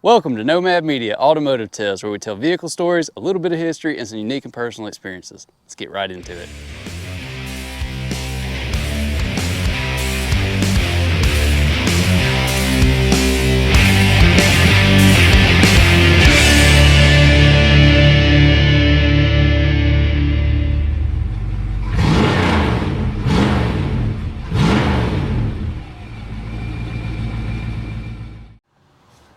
Welcome to Nomad Media Automotive Tales, where we tell vehicle stories, a little bit of history, and some unique and personal experiences. Let's get right into it.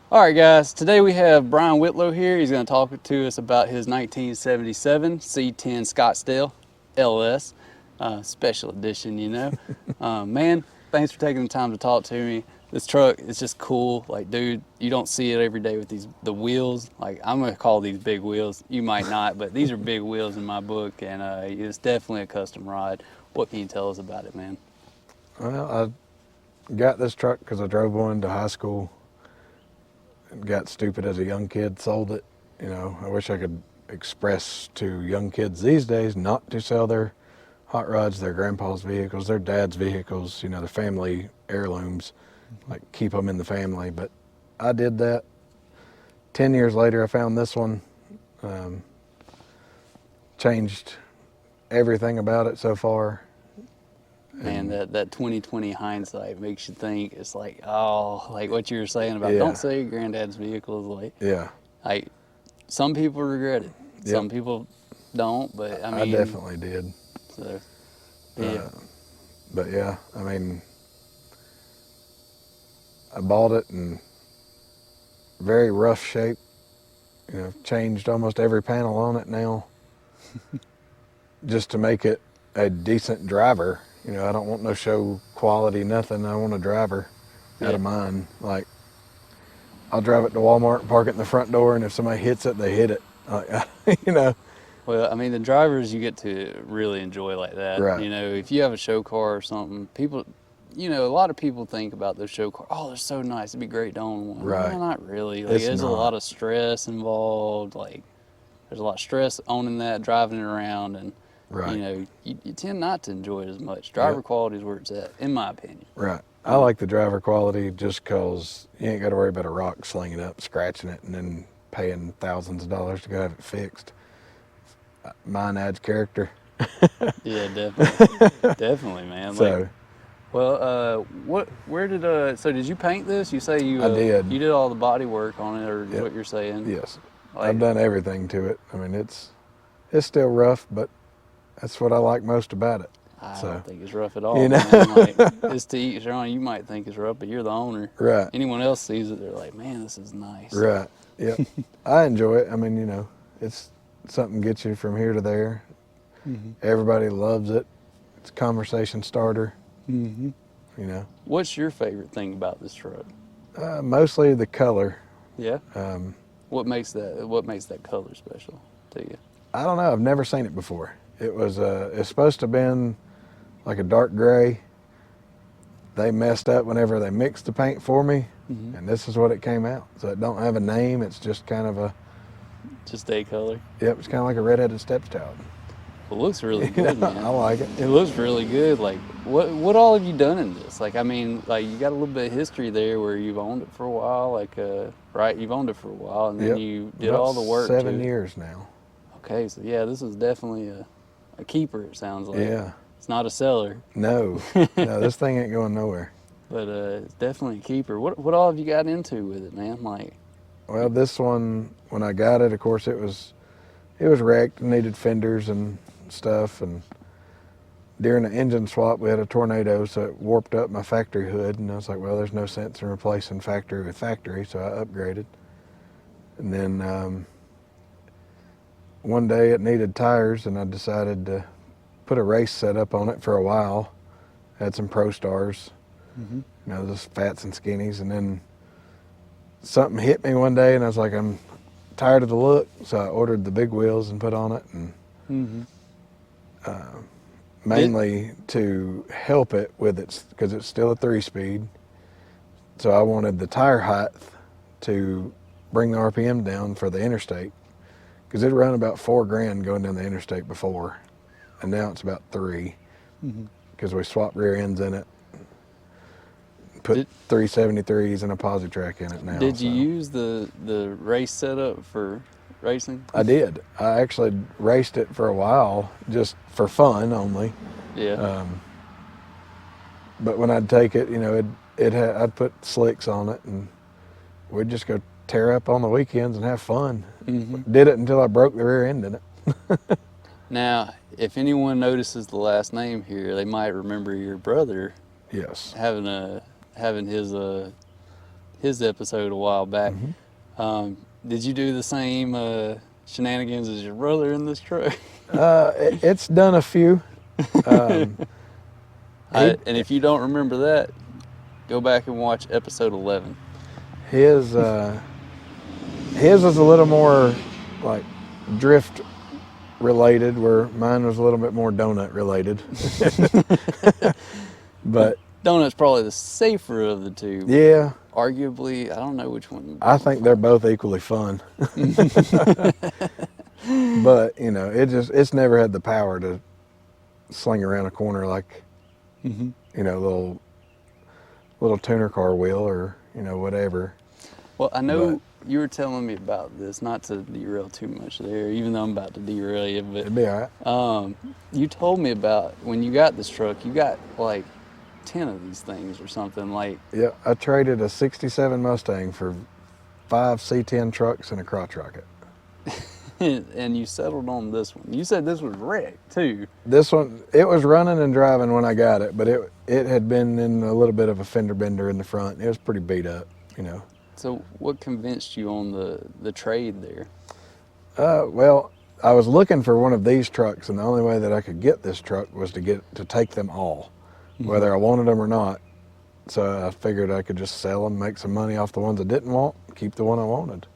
All right, guys, today we have Brian Whitlow here. He's going to talk to us about his 1977 C-10 Scottsdale LS, special edition, you know. Man, thanks for taking the time to talk to me. This truck is just cool. Like, dude, you don't see it every day with the wheels. Like, I'm going to call these big wheels. You might not, but these are big wheels in my book, and it's definitely a custom ride. What can you tell us about it, man? Well, I got this truck because I drove one to high school. Got stupid as a young kid, sold it. You know, I wish I could express to young kids these days not to sell their hot rods, their grandpa's vehicles, their dad's vehicles, you know, the family heirlooms, like keep them in the family. But I did that. 10 years later, I found this one. Changed everything about it so far. Man, that 2020 hindsight makes you think. It's like, oh, like what you were saying about Yeah. don't sell your granddad's vehicles. Yeah. Like some people regret it, some people don't. But I mean, I definitely did. So, yeah. But yeah, I mean, I bought it in very rough shape. You know, changed almost every panel on it now, just to make it a decent driver. You know, I don't want no show quality, nothing. I want a driver out of mine. Like, I'll drive it to Walmart, park it in the front door, and if somebody hits it, they hit it. Like, you know. Well, I mean, the drivers you get to really enjoy like that. Right. You know, if you have a show car or something, people, you know, a lot of people think about those show cars. Oh, they're so nice. It'd be great to own one. Right. No, not really. Like, there's a lot of stress involved. Like, there's a lot of stress owning that, driving it around, and Right. you know, you tend not to enjoy it as much. Driver quality is where it's at, in my opinion. Right. I like the driver quality just because you ain't got to worry about a rock slinging up, scratching it, and then paying thousands of dollars to go have it fixed. Mine adds character. Yeah, definitely. Definitely, man. So, Like, well, where did, so did you paint this? You say you, I did. You did all the body work on it, or is Yep. what you're saying? Yes. Like, I've done everything to it. I mean, it's still rough, but that's what I like most about it. I So, don't think it's rough at all. you know. Man. Like, it's to each their own. You might think it's rough, but you're the owner. Right. Anyone else sees it, they're like, man, this is nice. Right. Yep. I enjoy it. I mean, you know, it's something gets you from here to there. Mm-hmm. Everybody loves it. It's a conversation starter. Mm-hmm. You know. What's your favorite thing about this truck? Mostly the color. Yeah. What makes that color special to you? I don't know. I've never seen it before. It was it's supposed to have been like a dark gray. They messed up whenever they mixed the paint for me, and this is what it came out. So it don't have a name. It's just kind of a a color. Yep. It's kind of like a redheaded stepchild. It looks really good, man. I like it. It looks really good. Like, what all have you done in this? Like, I mean, like, you got a little bit of history there where you've owned it for a while. Like, right? You've owned it for a while, and then you did About all the work. 7 years now. Okay, so yeah, this is definitely a keeper. It sounds like. Yeah. It's not a seller. No. No, this thing ain't going nowhere. But it's definitely a keeper. What all have you got into with it, man? Like, well, this one, when I got it, of course, it was wrecked and needed fenders and stuff. And during the engine swap, we had a tornado, so it warped up my factory hood. And I was like, well, there's no sense in replacing factory with factory, so I upgraded. And then one day it needed tires, and I decided to put a race setup on it for a while. Had some Pro Stars, you know, just fats and skinnies. And then something hit me one day, and I was like, I'm tired of the look, so I ordered the big wheels and put on it, and mainly to help it with its, because it's still a 3-speed. So I wanted the tire height to bring the RPM down for the interstate, because it run about $4,000 going down the interstate before, and now it's about $3,000 because we swapped rear ends in it, put Did- 373s and a posi track in it now. Did you so. use the race setup for racing? I did. I actually raced it for a while just for fun only. Yeah. But when I'd take it, I'd put slicks on it, and we'd just go tear up on the weekends and have fun. Mhm. Did it until I broke the rear end in it. Now, if anyone notices the last name here, they might remember your brother Yes. having his episode a while back. Did you do the same shenanigans as your brother in this truck? It's done a few. Um, he- And if you don't remember that, go back and watch episode 11. his was a little more like drift related, where mine was a little bit more donut related. But Donut's probably the safer of the two. yeah, Arguably, I don't know which one. I think they're both equally fun. But it's never had the power to sling around a corner like little tuner car wheel or whatever. Well, I know you were telling me about this, not to derail too much there, even though I'm about to derail you, but It'd be all right. you told me about when you got this truck, you got like 10 of these things or something like. Yeah, I traded a '67 Mustang for 5 C-10 trucks and a crotch rocket. And you settled on this one. You said this was wrecked too. This one, it was running and driving when I got it, but it had been in a little bit of a fender bender in the front. It was pretty beat up, So what convinced you on the trade there? Well, I was looking for one of these trucks, and the only way that I could get this truck was to take them all, whether I wanted them or not. So I figured I could just sell them, make some money off the ones I didn't want, keep the one I wanted.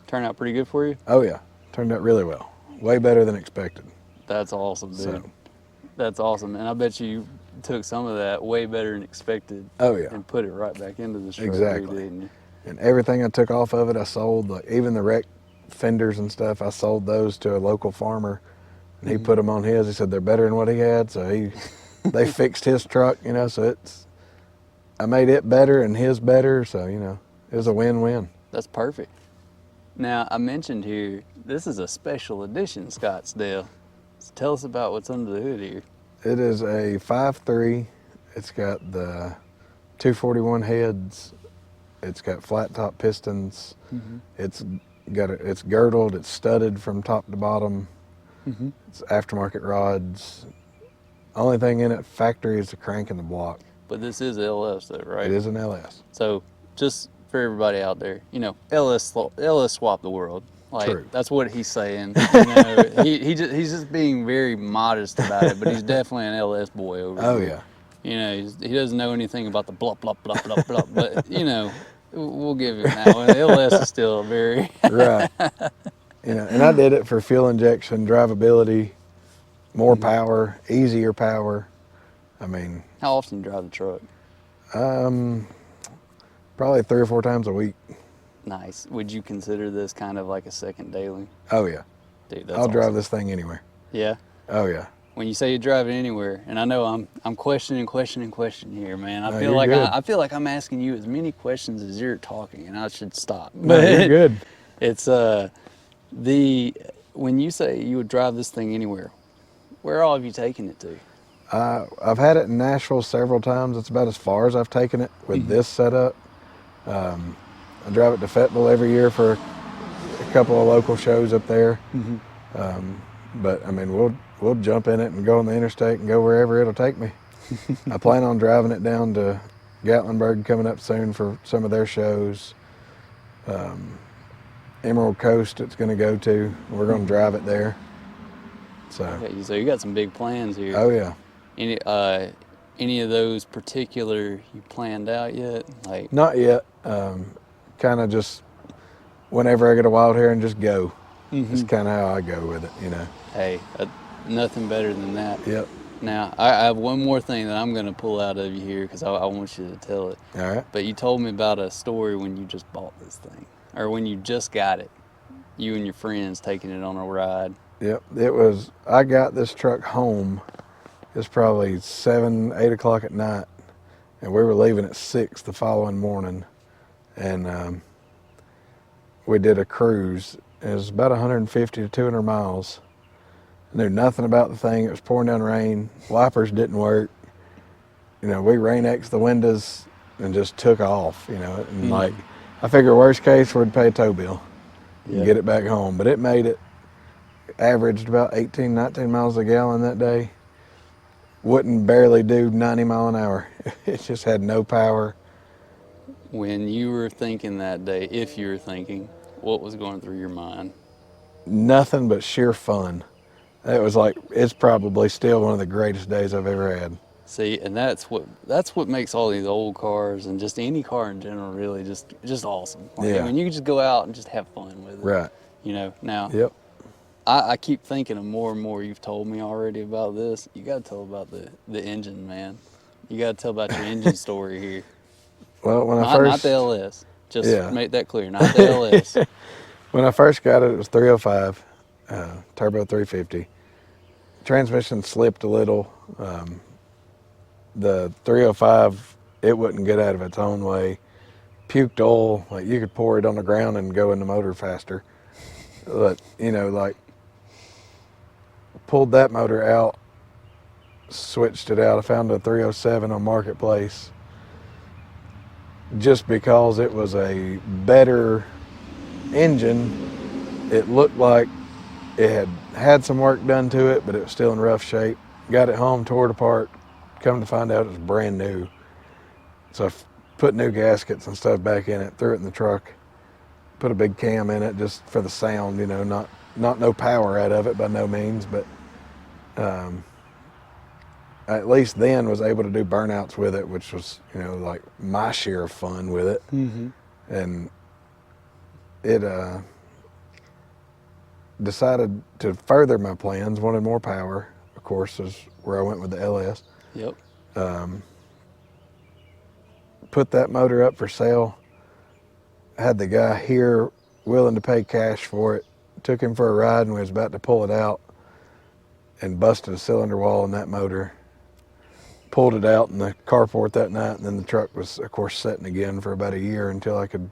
Turned out pretty good for you? Oh yeah, turned out really well. Way better than expected. That's awesome, dude. So. That's awesome. And I bet you took some of that way better than expected. Oh yeah. And put it right back into the truck. Exactly. Didn't you? And everything I took off of it, I sold. Like even the wrecked fenders and stuff, I sold those to a local farmer, and he put them on his. He said they're better than what he had, so they fixed his truck. So I made it better and his better, so it was a win-win. That's perfect. Now, I mentioned here, this is a special edition Scottsdale. So tell us about what's under the hood here. It is a 5.3. It's got the 241 heads. It's got flat top pistons. It's girdled. It's studded from top to bottom. It's aftermarket rods. Only thing in it factory is the crank and the block. But this is LS though, right? It is an LS. So just for everybody out there, LS swap the world. Like, True. that's what he's saying. He's just being very modest about it, but he's definitely an LS boy over here. Yeah. He doesn't know anything about the blah, blah, blah, blah, blah, but, we'll give him that one. LS is still very... Right. And I did it for fuel injection, drivability, more power, easier power. I mean... How often do you drive the truck? Probably 3 or 4 times a week. Nice. Would you consider this kind of like a second daily? Oh yeah. Dude, that's I'll drive awesome. this thing anywhere. Yeah? Oh yeah. When you say you drive it anywhere, and I know I'm questioning here, man. No, I feel like I'm asking you as many questions as you're talking, and I should stop. No, you're good. It's when you say you would drive this thing anywhere, where all have you taken it to? I've had it in Nashville several times. It's about as far as I've taken it with this setup. I drive it to Fayetteville every year for a couple of local shows up there. But I mean, we'll jump in it and go on the interstate and go wherever it'll take me. I plan on driving it down to Gatlinburg coming up soon for some of their shows. Emerald Coast it's going to go to. We're going to drive it there. So. Okay, so you got some big plans here. Oh yeah. Any of those particular you planned out yet? Like not yet. Kind of just whenever I get a wild hair and just go. It's kind of how I go with it, Hey, nothing better than that. Yep. Now, I have one more thing that I'm going to pull out of you here because I want you to tell it. All right. But you told me about a story when you just bought this thing, or when you just got it. You and your friends taking it on a ride. Yep. I got this truck home. It's probably 7, 8 o'clock at night, and we were leaving at 6 the following morning, and we did a cruise. It was about 150 to 200 miles. Knew nothing about the thing. It was pouring down rain. Wipers didn't work. You know, we rain-X'd the windows and just took off, you know. And like, I figure worst case, we'd pay a tow bill and get it back home. But it made it, averaged about 18, 19 miles a gallon that day. Wouldn't barely do 90 mile an hour. It just had no power. When you were thinking that day, if you were thinking, what was going through your mind? Nothing but sheer fun. It was like, it's probably still one of the greatest days I've ever had. See, and that's what makes all these old cars and just any car in general really just awesome. Like, Yeah. I mean, you can just go out and just have fun with it. Right. You know, now, Yep. I keep thinking of more and more you've told me already about this. You got to tell about the engine, man. You got to tell about your engine story here. Well, when I Not first... the LS. Just Yeah. make that clear, not the LS. When I first got it, it was 305, turbo 350. Transmission slipped a little. The 305, it wouldn't get out of its own way. Puked oil, like you could pour it on the ground and go in the motor faster. But, you know, like, pulled that motor out, switched it out. I found a 307 on Marketplace just because it was a better engine. It looked like it had some work done to it, but it was still in rough shape. Got it home, tore it apart. Come to find out it was brand new. So I put new gaskets and stuff back in it, threw it in the truck, put a big cam in it just for the sound, you know, not no power out of it by no means, but at least then was able to do burnouts with it, which was, you know, like my share of fun with it. Mm-hmm. And it decided to further my plans, wanted more power, of course, is where I went with the LS. Yep. Put that motor up for sale. Had the guy here willing to pay cash for it. Took him for a ride and we was about to pull it out and busted a cylinder wall in that motor. Pulled it out in the carport that night, and then the truck was, of course, sitting again for about a year until I could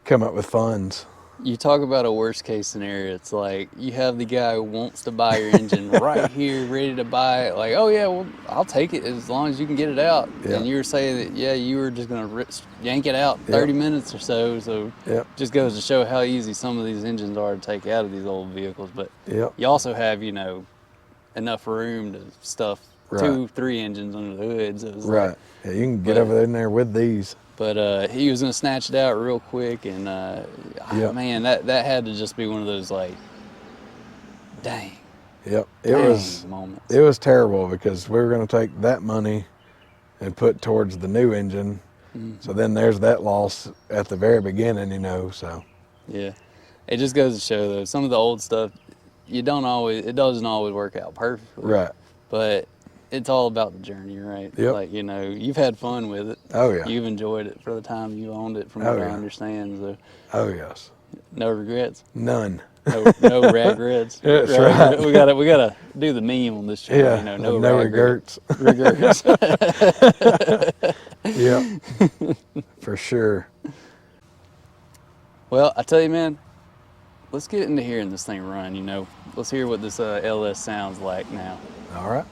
come up with funds. You talk about a worst case scenario. It's like you have the guy who wants to buy your engine right here, ready to buy it. Like, oh yeah, well, I'll take it as long as you can get it out. Yeah. And you were saying that, yeah, you were just gonna yank it out 30 minutes or so. So just goes to show how easy some of these engines are to take out of these old vehicles. But you also have, you know, enough room to stuff 2-3 engines under the hood. So it's like, yeah, you can get over in there with these. But he was gonna snatch it out real quick, and man, that had to just be one of those like, dang. Yep, moments. It was terrible because we were gonna take that money and put towards the new engine. Mm-hmm. So then there's that loss at the very beginning, you know. So yeah, it just goes to show though, some of the old stuff, it doesn't always work out perfectly. Right. But it's all about the journey, right? Yep. Like, you know, you've had fun with it. Oh, yeah. You've enjoyed it for the time you owned it, from what I understand. So. Oh, yes. No regrets? None. No regrets. That's right. We gotta do the meme on this channel. Yeah. You know, no regrets. Regrets. Yeah. For sure. Well, I tell you, man, let's get into hearing this thing run. You know, let's hear what this LS sounds like now. All right.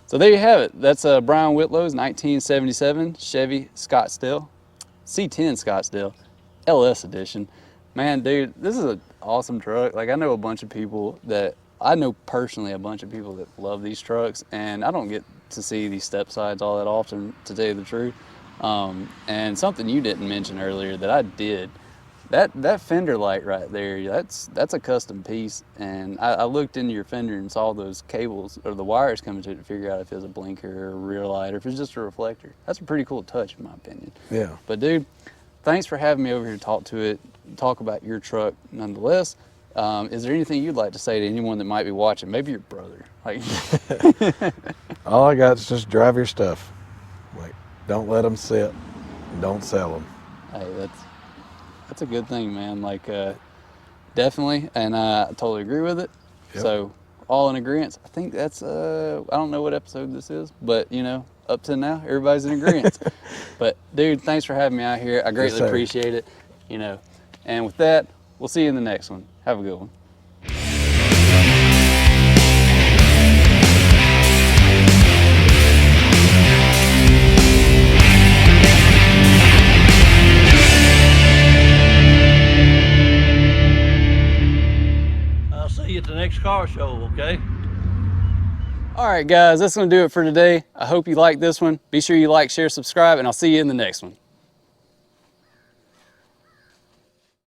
So there you have it. That's Brian Whitlow's 1977 Chevy Scottsdale, C-10 Scottsdale, LS edition. Man, dude, this is an awesome truck. Like, I know personally a bunch of people that love these trucks, and I don't get to see these step sides all that often, to tell you the truth. And something you didn't mention earlier that I did, that fender light right there, that's a custom piece. And I looked into your fender and saw those cables or the wires coming to it to figure out if it was a blinker or a rear light or if it's just a reflector. That's a pretty cool touch, in my opinion. Yeah. But dude, thanks for having me over here to talk about your truck nonetheless. Is there anything you'd like to say to anyone that might be watching? Maybe your brother. Like, all I got is just drive your stuff. Like, don't let them sit. Don't sell them. hey, that's a good thing, man. Like, definitely, and I totally agree with it. Yep. So, all in agreement. I think that's I don't know what episode this is, but you know, up to now, everybody's in agreement. But dude, thanks for having me out here. I greatly appreciate it. You know, and with that, we'll see you in the next one. Have a good one. I'll see you at the next car show, okay? All right, guys, that's going to do it for today. I hope you liked this one. Be sure you like, share, subscribe, and I'll see you in the next one.